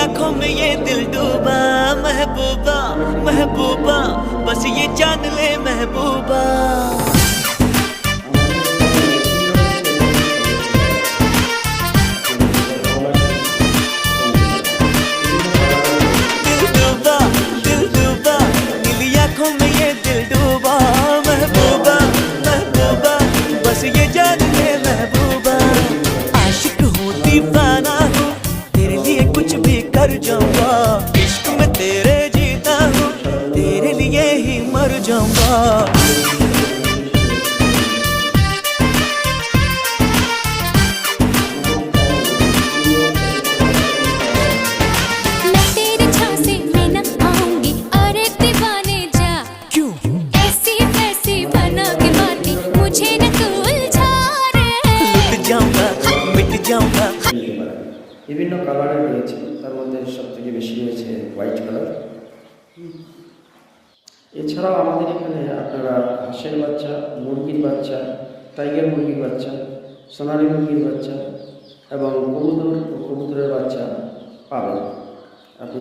आंखों में ये दिल डूबा, महबूबा महबूबा बस ये जान ले महबूबा। दिल डूबा नीली आंखों में ये दिल डूबा, महबूबा महबूबा बस ये जान ले महबूबा। आशिक हूँ दीवाना हूँ, तेरे लिए कुछ भी कर जाऊंगा। इश्क में तेरे जीता हूँ, तेरे लिए ही मर जाऊंगा। বিভিন্ন কালারের রয়েছে, তার মধ্যে সবথেকে বেশি রয়েছে হোয়াইট কালার। এছাড়াও আমাদের এখানে আপনারা হাঁসের বাচ্চা, মুরগির বাচ্চা, টাইগার মুরগির বাচ্চা, সোনালী মুরগির বাচ্চা এবং কবুতরের বাচ্চা পাবেন।